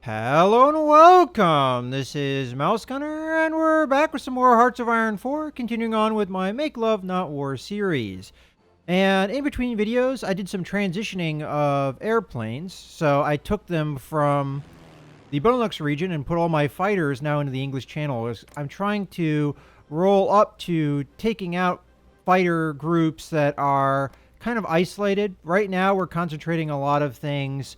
Hello and welcome. This is Mouse Gunner, and we're back with some more Hearts of Iron 4, continuing on with my Make Love Not War series. And in between videos, I did some transitioning of airplanes. So I took them from the Benelux region and put all my fighters now into the English Channel. I'm trying to roll up to taking out fighter groups that are kind of isolated. Right now, we're concentrating a lot of things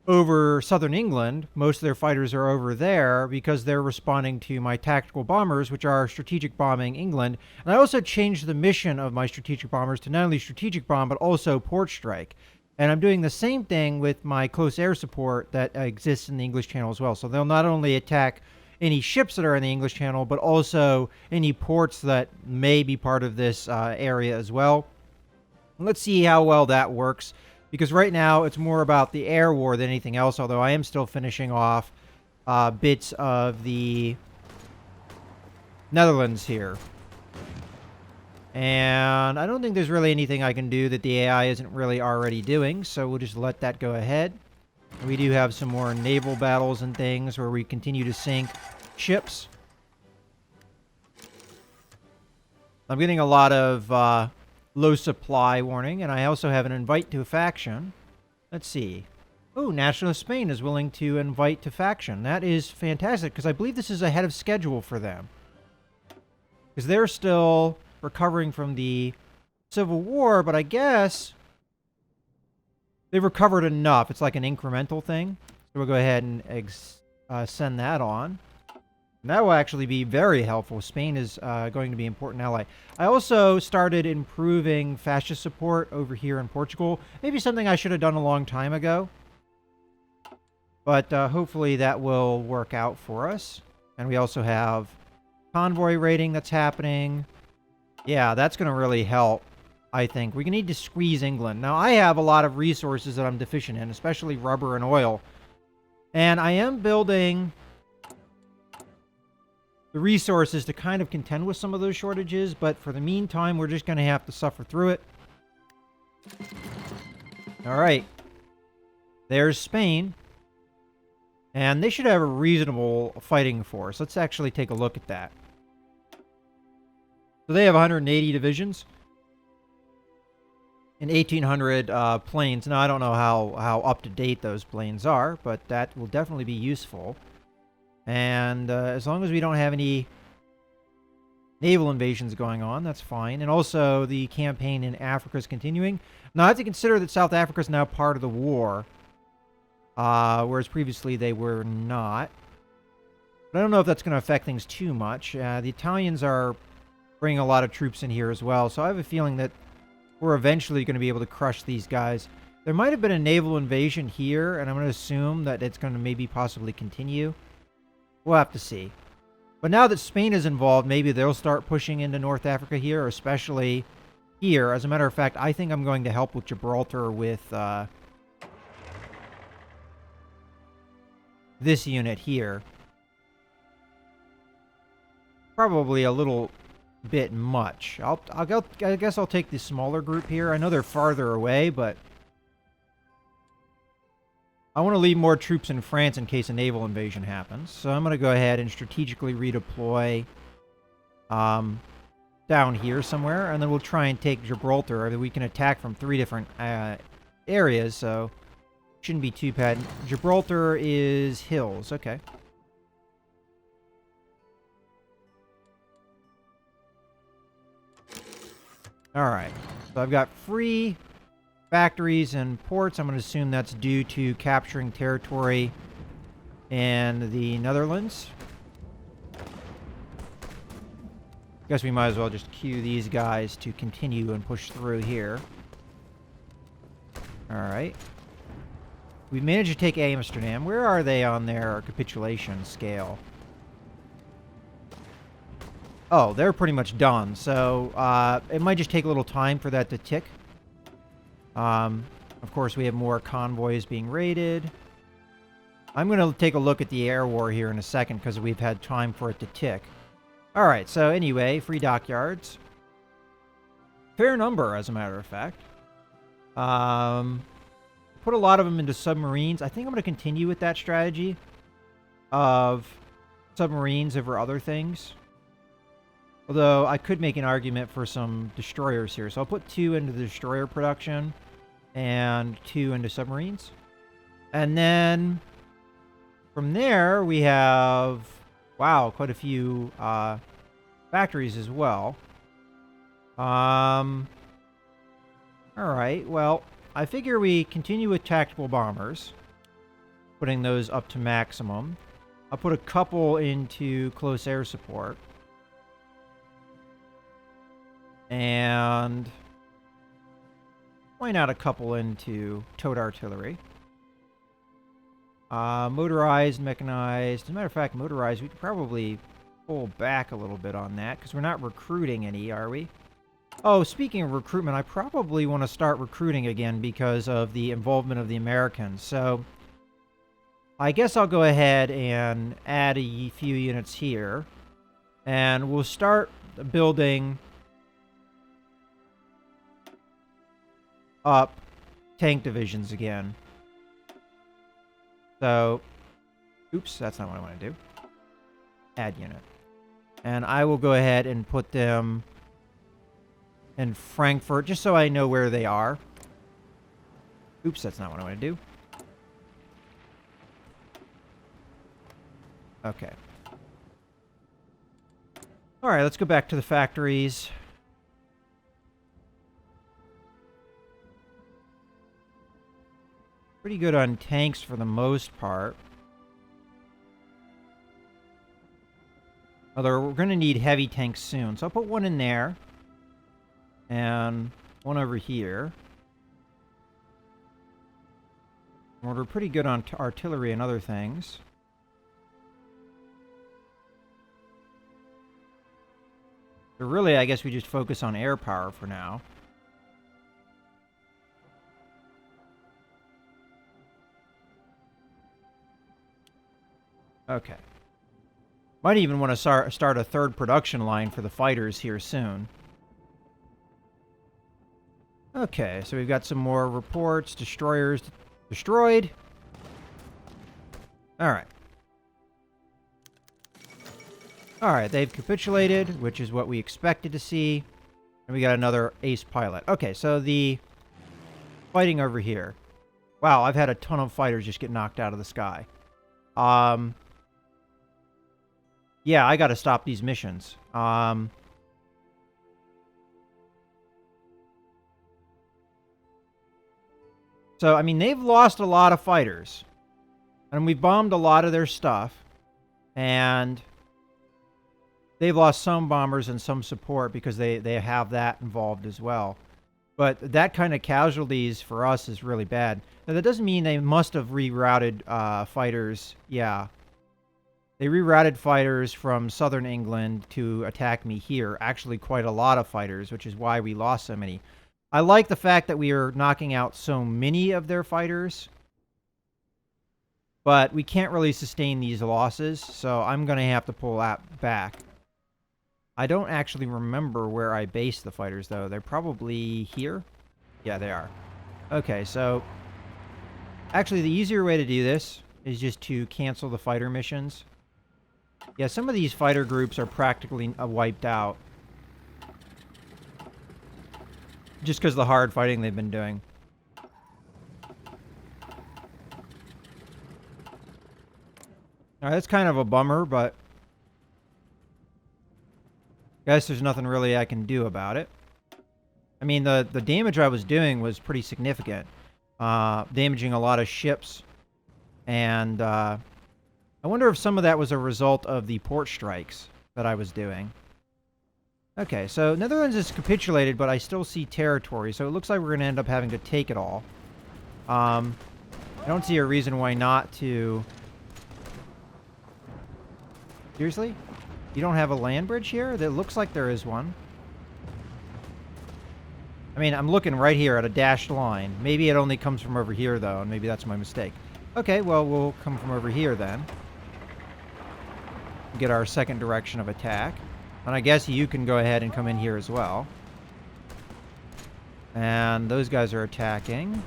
over southern England. Most of their fighters are over there because they're responding to my tactical bombers, which are strategic bombing England. And I also changed the mission of my strategic bombers to not only strategic bomb, but also port strike. And I'm doing the same thing with my close air support that exists in the English Channel as well. So they'll not only attack any ships that are in the English Channel, but also any ports that may be part of this area as well. Let's see how well that works, because right now it's more about the air war than anything else, although I am still finishing off bits of the Netherlands here. And I don't think there's really anything I can do that the AI isn't really already doing, so we'll just let that go ahead. We do have some more naval battles and things where we continue to sink ships. I'm getting a lot of low supply warning, and I also have an invite to a faction. Let's see. Oh, Nationalist Spain is willing to invite to faction. That is fantastic, because I believe this is ahead of schedule for them. Because they're still recovering from the Civil War, but I guess they've recovered enough. It's like an incremental thing. So we'll go ahead and send that on. And that will actually be very helpful. Spain is going to be an important ally. I also started improving fascist support over here in Portugal. Maybe something I should have done a long time ago. But hopefully that will work out for us. And we also have convoy raiding that's happening. Yeah, that's going to really help, I think. We need to squeeze England. Now, I have a lot of resources that I'm deficient in, especially rubber and oil. And I am building the resources to kind of contend with some of those shortages, but for the meantime, we're just going to have to suffer through it. All right. There's Spain. And they should have a reasonable fighting force. Let's actually take a look at that. So they have 180 divisions and 1,800 planes. Now, I don't know how up-to-date those planes are, but that will definitely be useful. And as long as we don't have any naval invasions going on, that's fine. And also, the campaign in Africa is continuing. Now, I have to consider that South Africa is now part of the war, whereas previously they were not. But I don't know if that's going to affect things too much. The Italians are bringing a lot of troops in here as well, so I have a feeling that we're eventually going to be able to crush these guys. There might have been a naval invasion here, and I'm going to assume that it's going to maybe possibly continue. We'll have to see. But now that Spain is involved, maybe they'll start pushing into North Africa here, especially here. As a matter of fact, I think I'm going to help with Gibraltar with this unit here. Probably a little bit much. I guess I'll take the smaller group here. I know they're farther away, but I want to leave more troops in France in case a naval invasion happens. So I'm going to go ahead and strategically redeploy down here somewhere. And then we'll try and take Gibraltar. We can attack from 3 different areas, so shouldn't be too bad. Gibraltar is hills. Okay. Alright. So I've got free factories and ports. I'm going to assume that's due to capturing territory in the Netherlands. Guess we might as well just queue these guys to continue and push through here. Alright. We managed to take Amsterdam. Where are they on their capitulation scale? Oh, they're pretty much done. So it might just take a little time for that to tick. Of course, we have more convoys being raided. I'm going to take a look at the air war here in a second because we've had time for it to tick. All right, so anyway, free dockyards. Fair number, as a matter of fact. put a lot of them into submarines. I think I'm going to continue with that strategy of submarines over other things. Although I could make an argument for some destroyers here. So I'll put 2 into the destroyer production and 2 into submarines. And then from there we have, wow, quite a few factories as well. All right, well, I figure we continue with tactical bombers, putting those up to maximum. I'll put a couple into close air support. And point out a couple into towed artillery. Motorized, mechanized. As a matter of fact, motorized, we could probably pull back a little bit on that because we're not recruiting any, are we? Oh, speaking of recruitment, I probably want to start recruiting again because of the involvement of the Americans. So I guess I'll go ahead and add a few units here. And we'll start building up tank divisions again. So, oops, that's not what I want to do. Add unit. And I will go ahead and put them in Frankfurt, just so I know where they are. Oops, that's not what I want to do. Okay. Alright, let's go back to the factories. Pretty good on tanks for the most part. Although we're going to need heavy tanks soon. So I'll put one in there. And one over here. And we're pretty good on artillery and other things. So really, I guess we just focus on air power for now. Okay. Might even want to start a third production line for the fighters here soon. Okay, so we've got some more reports. Destroyers destroyed. Alright. Alright, they've capitulated, which is what we expected to see. And we got another ace pilot. Okay, so the fighting over here. Wow, I've had a ton of fighters just get knocked out of the sky. Yeah, I gotta stop these missions. So, I mean, they've lost a lot of fighters. And we've bombed a lot of their stuff. And they've lost some bombers and some support because they have that involved as well. But that kind of casualties for us is really bad. Now, that doesn't mean they must have rerouted fighters. Yeah. They rerouted fighters from southern England to attack me here. Actually, quite a lot of fighters, which is why we lost so many. I like the fact that we are knocking out so many of their fighters. But we can't really sustain these losses, so I'm going to have to pull that back. I don't actually remember where I based the fighters, though. They're probably here? Yeah, they are. Okay, so actually the easier way to do this is just to cancel the fighter missions. Yeah, some of these fighter groups are practically wiped out. Just because of the hard fighting they've been doing. Alright, that's kind of a bummer, but I guess there's nothing really I can do about it. I mean, the damage I was doing was pretty significant. Damaging a lot of ships. And I wonder if some of that was a result of the port strikes that I was doing. Okay, so Netherlands has capitulated, but I still see territory, so it looks like we're going to end up having to take it all. I don't see a reason why not to... Seriously? You don't have a land bridge here? That looks like there is one. I mean, I'm looking right here at a dashed line. Maybe it only comes from over here, though, and maybe that's my mistake. Okay, well, we'll come from over here, then. Get our second direction of attack. And I guess you can go ahead and come in here as well. And those guys are attacking.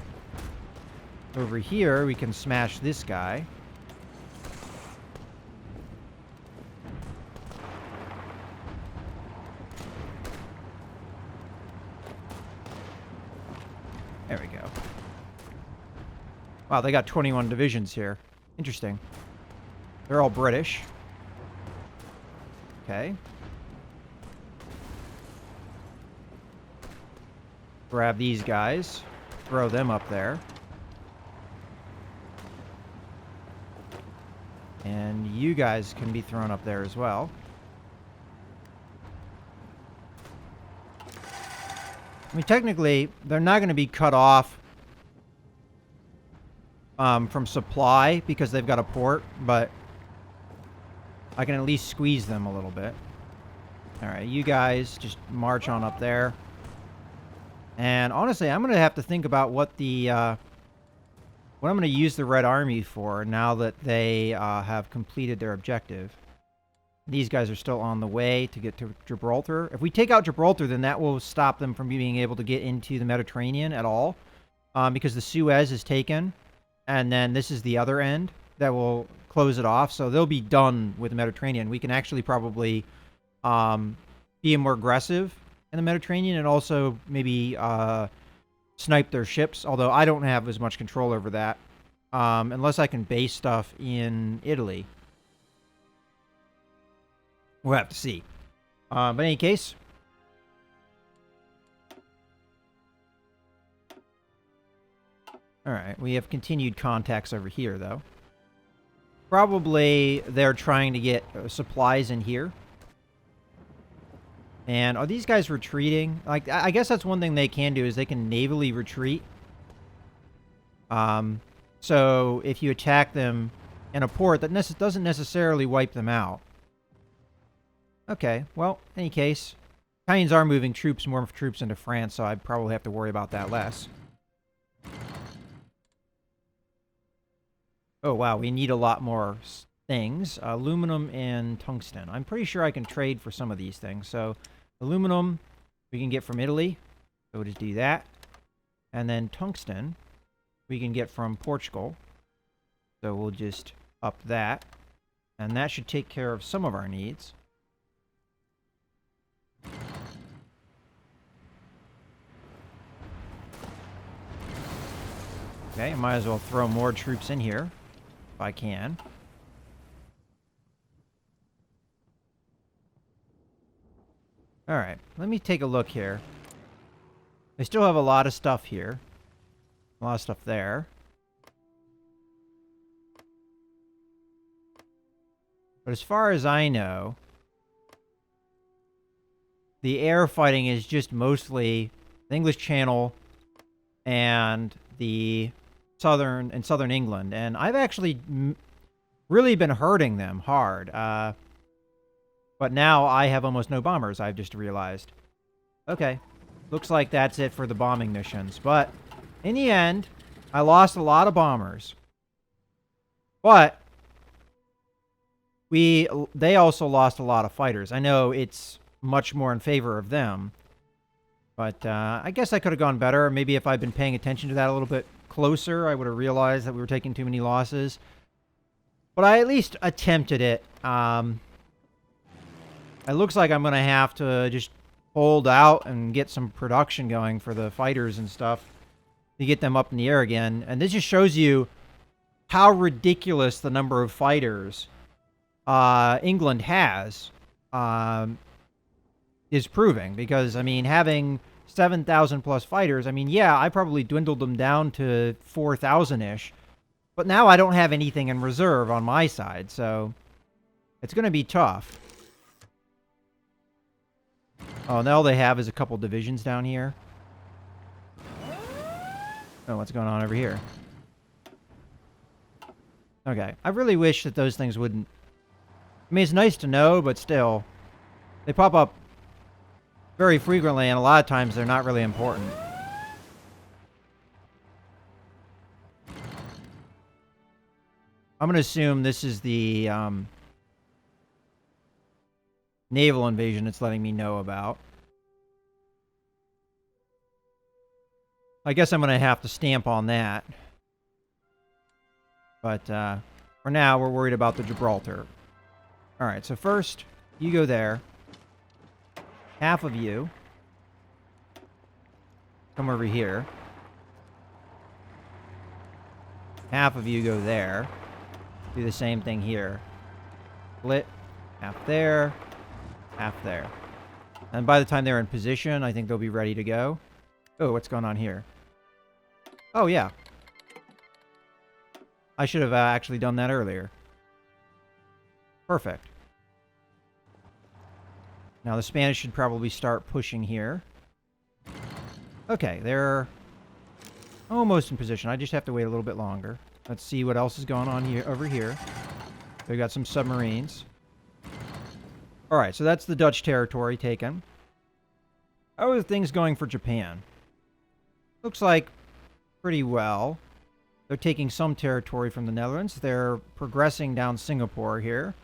Over here, we can smash this guy. There we go. Wow, they got 21 divisions here. Interesting. They're all British. Okay. Grab these guys. Throw them up there. And you guys can be thrown up there as well. I mean, technically, they're not going to be cut off from supply because they've got a port, but I can at least squeeze them a little bit. Alright, you guys just march on up there. And honestly, I'm going to have to think about what I'm going to use the Red Army for now that they have completed their objective. These guys are still on the way to get to Gibraltar. If we take out Gibraltar, then that will stop them from being able to get into the Mediterranean at all. Because the Suez is taken. And then this is the other end that will close it off. So they'll be done with the Mediterranean. We can actually probably be more aggressive in the Mediterranean and also maybe snipe their ships. Although I don't have as much control over that. Unless I can base stuff in Italy. We'll have to see. But in any case. Alright, we have continued contacts over here, though. Probably they're trying to get supplies in here. And are these guys retreating? Like, I guess that's one thing they can do, is they can navally retreat. So if you attack them in a port, that doesn't necessarily wipe them out. Okay, well, in any case, Italians are moving more troops into France, so I'd probably have to worry about that less. Oh, wow, we need a lot more things. Aluminum and tungsten. I'm pretty sure I can trade for some of these things. So, aluminum we can get from Italy. So we'll just do that. And then tungsten we can get from Portugal. So we'll just up that. And that should take care of some of our needs. Okay, might as well throw more troops in here. If I can. Alright, let me take a look here. They still have a lot of stuff here. A lot of stuff there. But as far as I know, the air fighting is just mostly the English Channel and the southern England, and I've actually really been hurting them hard. But now I have almost no bombers, I've just realized. Okay, looks like that's it for the bombing missions. But in the end, I lost a lot of bombers. But they also lost a lot of fighters. I know it's much more in favor of them. But I guess I could have gone better. Maybe if I'd been paying attention to that a little bit closer, I would have realized that we were taking too many losses. But I at least attempted it. It looks like I'm going to have to just hold out and get some production going for the fighters and stuff to get them up in the air again. And this just shows you how ridiculous the number of fighters England has is proving. Because, I mean, having 7,000 plus fighters, I mean, yeah, I probably dwindled them down to 4,000-ish. But now I don't have anything in reserve on my side, so it's going to be tough. Oh, and all they have is a couple divisions down here. Oh, what's going on over here? Okay, I really wish that those things wouldn't... I mean, it's nice to know, but still, they pop up very frequently, and a lot of times they're not really important. I'm going to assume this is the naval invasion it's letting me know about. I guess I'm going to have to stamp on that. But for now, we're worried about the Gibraltar. All right, so first, you go there. Half of you come over here. Half of you go there. Do the same thing here. Split. Half there. Half there. And by the time they're in position, I think they'll be ready to go. Oh, what's going on here? Oh, yeah. I should have actually done that earlier. Perfect. Now the Spanish should probably start pushing here. Okay, they're almost in position. I just have to wait a little bit longer. Let's see what else is going on here over here. They got some submarines. All right, so that's the Dutch territory taken. How are things going for Japan? Looks like pretty well. They're taking some territory from the Netherlands. They're progressing down Singapore here.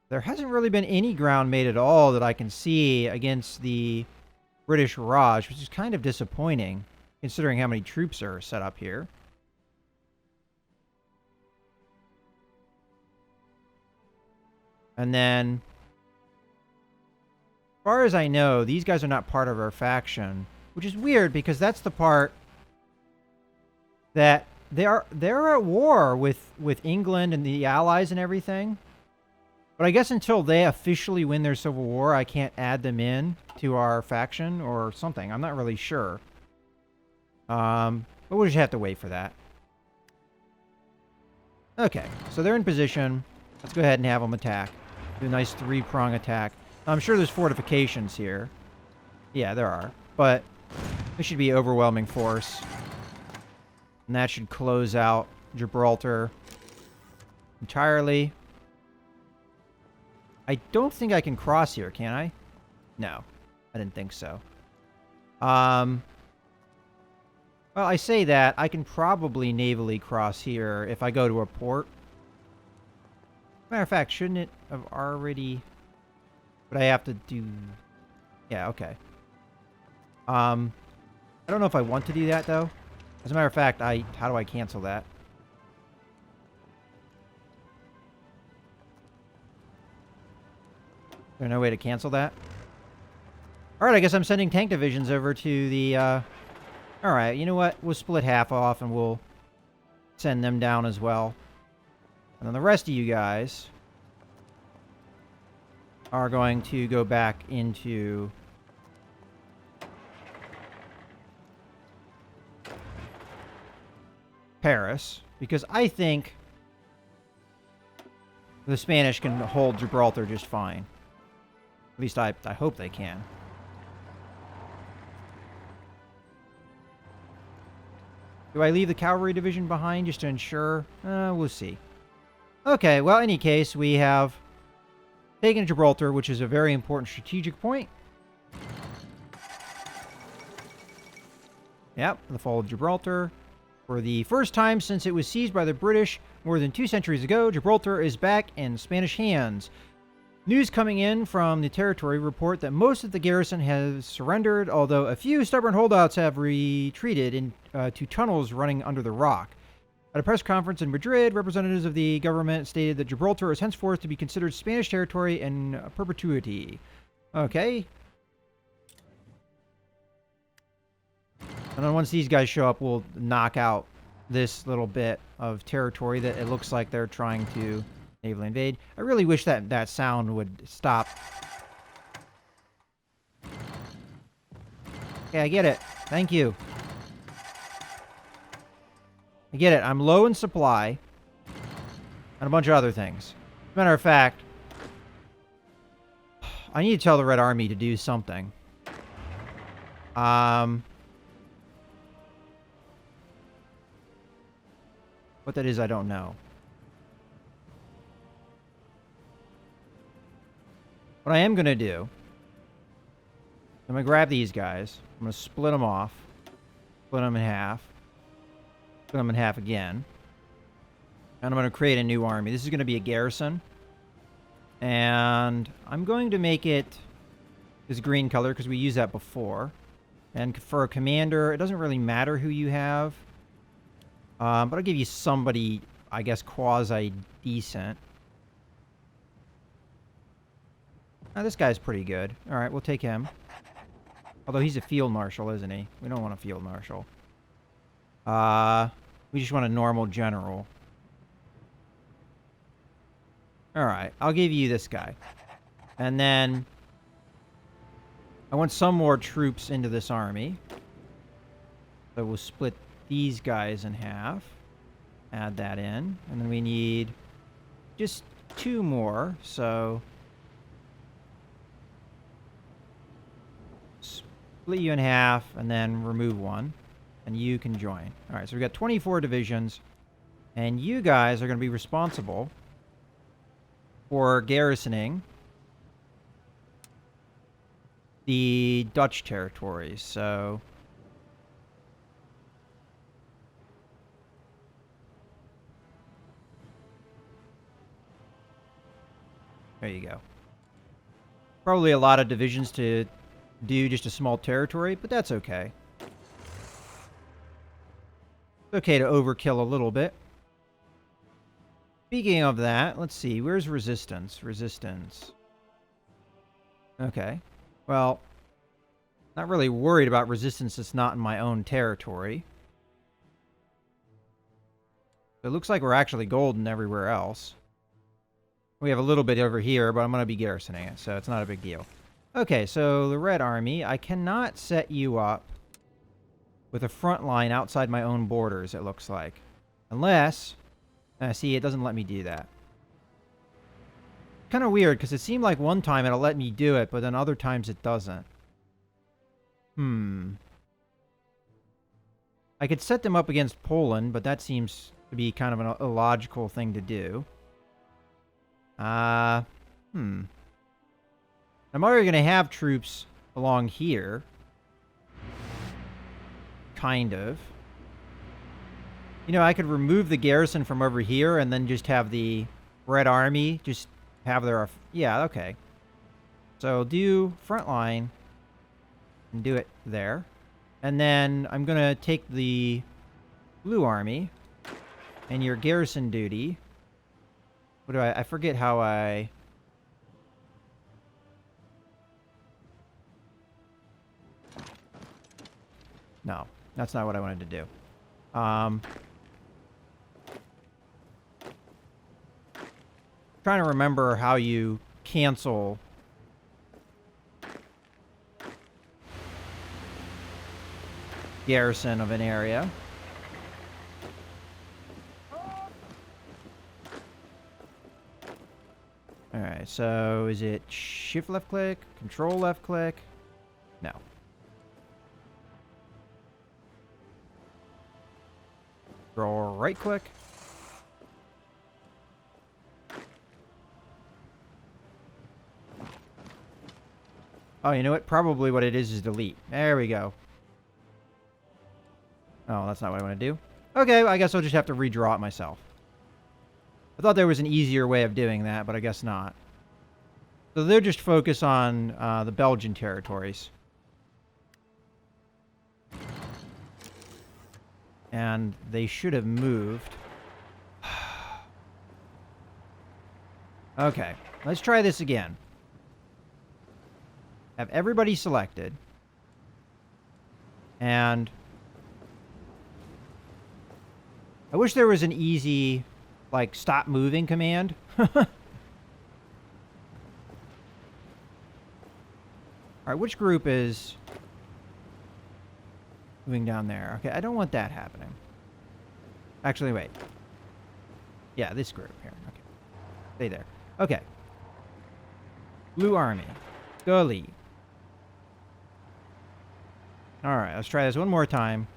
There hasn't really been any ground made at all that I can see against the British Raj, which is kind of disappointing, considering how many troops are set up here. And then, as far as I know, these guys are not part of our faction, which is weird because that's the part that they're at war with England and the Allies and everything. But I guess until they officially win their civil war, I can't add them in to our faction or something. I'm not really sure. But we'll just have to wait for that. Okay, so they're in position. Let's go ahead and have them attack. Do a nice three-prong attack. I'm sure there's fortifications here. Yeah, there are. But this should be overwhelming force. And that should close out Gibraltar entirely. I don't think I can cross here, can I? No, I didn't think so. Well, I say that. I can probably navally cross here if I go to a port. Matter of fact, shouldn't it have already... But I have to do... Yeah, okay. I don't know if I want to do that, though. As a matter of fact, how do I cancel that? Is there no way to cancel that? Alright, I guess I'm sending tank divisions over to the, Alright, you know what? We'll split half off and we'll send them down as well. And then the rest of you guys are going to go back into... Paris, because I think the Spanish can hold Gibraltar just fine. At least I hope they can. Do I leave the cavalry division behind just to ensure? We'll see. Okay, well, in any case, we have taken Gibraltar, which is a very important strategic point. Yep, the fall of Gibraltar. For the first time since it was seized by the British more than 2 centuries ago, Gibraltar is back in Spanish hands. News coming in from the territory report that most of the garrison has surrendered, although a few stubborn holdouts have retreated to tunnels running under the rock. At a press conference in Madrid, representatives of the government stated that Gibraltar is henceforth to be considered Spanish territory in perpetuity. Okay. And then once these guys show up, we'll knock out this little bit of territory that it looks like they're trying to navally invade. I really wish that that sound would stop. Okay, I get it. Thank you. I get it. I'm low in supply. And a bunch of other things. As a matter of fact, I need to tell the Red Army to do something. What that is, I don't know. What I am going to do, I'm going to grab these guys. I'm going to split them off. Split them in half. Split them in half again. And I'm going to create a new army. This is going to be a garrison. And I'm going to make it this green color because we used that before. And for a commander, it doesn't really matter who you have. But I'll give you somebody I guess, quasi-decent. Now, this guy's pretty good. Alright, we'll take him. Although he's a field marshal, isn't he? We don't want a field marshal. We just want a normal general. Alright, I'll give you this guy. And then I want some more troops into this army. So we'll split these guys in half. Add that in. And then we need just 2 more. So split you in half and then remove 1. And you can join. Alright, so we've got 24 divisions. And you guys are going to be responsible for garrisoning the Dutch territories. So there you go. Probably a lot of divisions to do just a small territory, but that's okay. It's okay to overkill a little bit. Speaking of that, let's see. Where's resistance? Resistance. Okay. Well, not really worried about resistance that's not in my own territory. It looks like we're actually golden everywhere else. We have a little bit over here, but I'm going to be garrisoning it, so it's not a big deal. Okay, so the Red Army, I cannot set you up with a front line outside my own borders, it looks like. Unless... see, it doesn't let me do that. Kind of weird, because it seemed like one time it'll let me do it, but then other times it doesn't. I could set them up against Poland, but that seems to be kind of an illogical thing to do. I'm already going to have troops along here. Kind of. You know, I could remove the garrison from over here and then just have the Red Army just have their... Yeah, okay. So do front line and do it there. And then I'm going to take the Blue Army and your garrison duty. What do I forget how I... No, that's not what I wanted to do. Trying to remember how you cancel garrison of an area. Alright, so is it shift left click, control left click? No. Control right click. Oh, you know what? Probably what it is delete. There we go. Oh, that's not what I want to do. Okay, I guess I'll just have to redraw it myself. I thought there was an easier way of doing that, but I guess not. So they're just focused on the Belgian territories. And they should have moved. Okay, let's try this again. Have everybody selected. And I wish there was an easy, like, stop moving command. Alright, which group is moving down there? Okay, I don't want that happening. Actually, wait. Yeah, this group here. Okay. Stay there. Okay. Blue Army. Gully. Alright, let's try this one more time.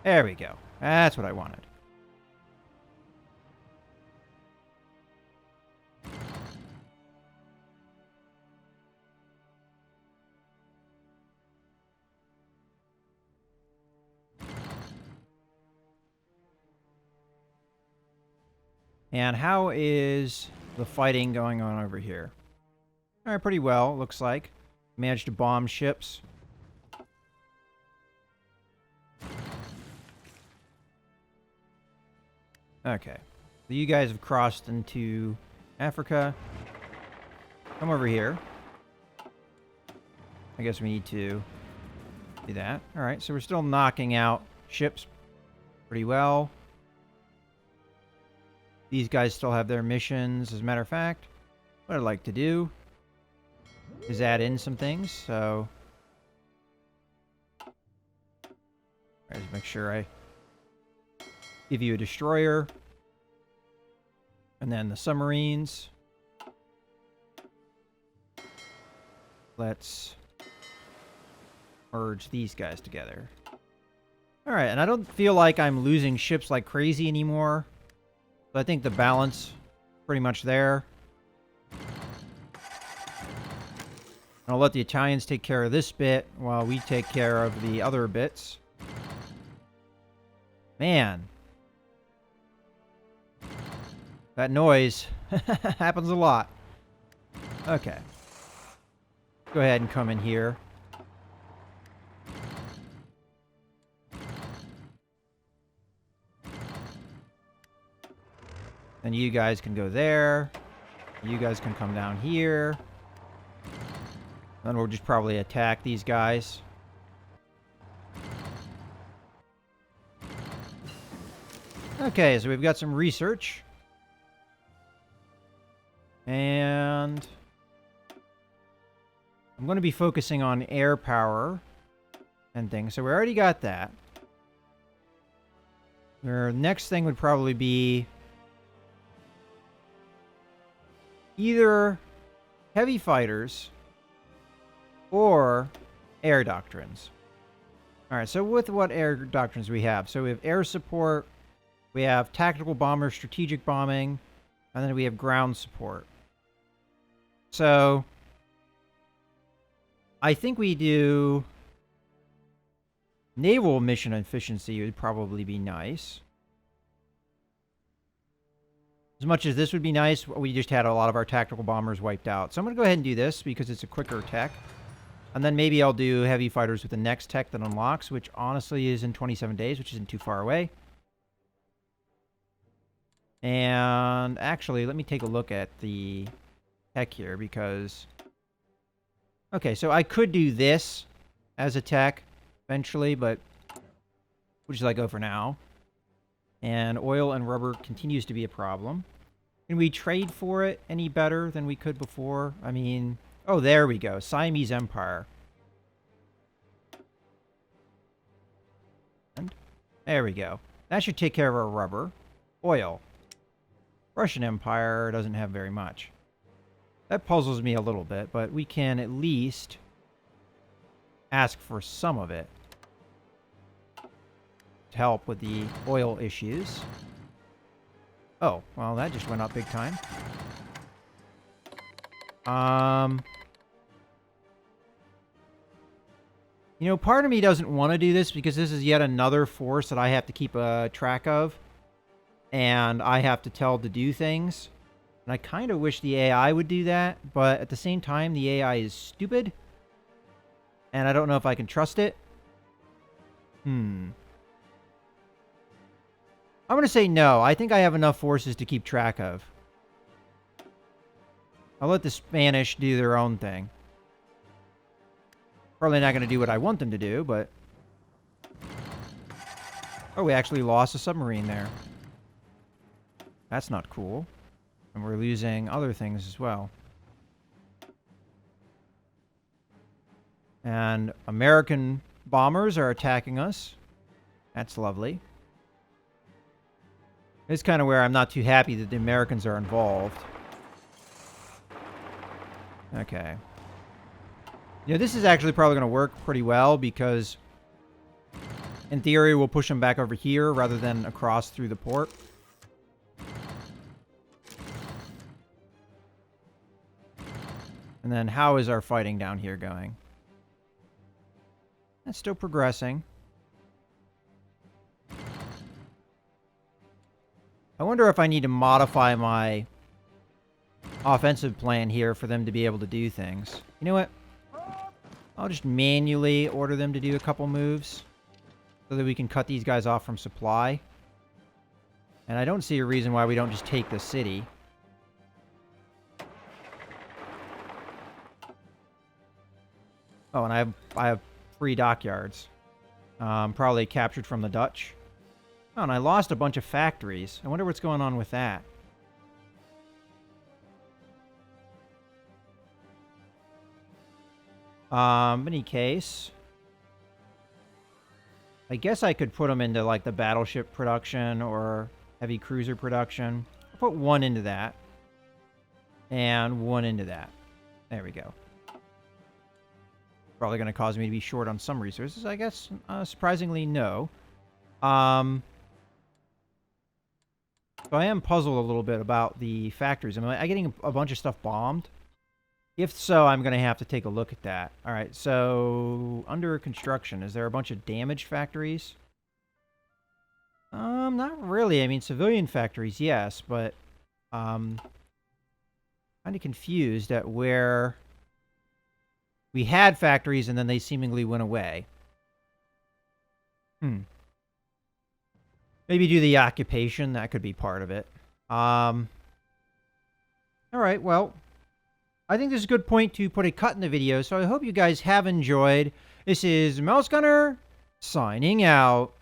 There we go. That's what I wanted. And how is the fighting going on over here? Alright, pretty well, looks like. Managed to bomb ships. Okay. So you guys have crossed into Africa. Come over here. I guess we need to do that. All right, so we're still knocking out ships pretty well. These guys still have their missions. As a matter of fact, what I'd like to do is add in some things. So, just make sure I give you a destroyer. And then the submarines. Let's merge these guys together. All right, and I don't feel like I'm losing ships like crazy anymore. So I think the balance pretty much there. I'll let the Italians take care of this bit while we take care of the other bits. Man. That noise happens a lot. Okay. Go ahead and come in here. And you guys can go there. You guys can come down here. Then we'll just probably attack these guys. Okay, so we've got some research. And I'm going to be focusing on air power and things. So we already got that. Our next thing would probably be either heavy fighters or air doctrines. Alright, so with what air doctrines we have? So we have air support, we have tactical bomber, strategic bombing, and then we have ground support. So I think we do naval mission efficiency would probably be nice. As much as this would be nice, we just had a lot of our tactical bombers wiped out. So I'm going to go ahead and do this because it's a quicker tech. And then maybe I'll do heavy fighters with the next tech that unlocks, which honestly is in 27 days, which isn't too far away. And actually, let me take a look at the tech here because... Okay, so I could do this as a tech eventually, but we'll just let go for now. And oil and rubber continues to be a problem. Can we trade for it any better than we could before? I mean... Oh, there we go. Siamese Empire. And there we go. That should take care of our rubber. Oil. Russian Empire doesn't have very much. That puzzles me a little bit, but we can at least ask for some of it to help with the oil issues. Oh, well, that just went up big time. You know, part of me doesn't want to do this because this is yet another force that I have to keep track of. And I have to tell to do things. And I kind of wish the AI would do that. But at the same time, the AI is stupid. And I don't know if I can trust it. I'm going to say no. I think I have enough forces to keep track of. I'll let the Spanish do their own thing. Probably not going to do what I want them to do, but... Oh, we actually lost a submarine there. That's not cool. And we're losing other things as well. And American bombers are attacking us. That's lovely. It's kind of where I'm not too happy that the Americans are involved. Okay. You know, this is actually probably going to work pretty well because in theory we'll push them back over here rather than across through the port. And then how is our fighting down here going? That's still progressing. I wonder if I need to modify my offensive plan here for them to be able to do things. You know what? I'll just manually order them to do a couple moves so that we can cut these guys off from supply. And I don't see a reason why we don't just take the city. Oh, and I have 3 dockyards. Probably captured from the Dutch. Oh, and I lost a bunch of factories. I wonder what's going on with that. In any case, I guess I could put them into like the battleship production or heavy cruiser production. I'll put 1 into that. And 1 into that. There we go. Probably going to cause me to be short on some resources, I guess. Surprisingly, no. So I am puzzled a little bit about the factories. Am I getting a bunch of stuff bombed? If so, I'm going to have to take a look at that. All right, so under construction, is there a bunch of damaged factories? Not really. I mean, civilian factories, yes, but kind of confused at where we had factories and then they seemingly went away. Maybe do the occupation. That could be part of it. All right, well, I think this is a good point to put a cut in the video, so I hope you guys have enjoyed. This is Mouse Gunner, signing out.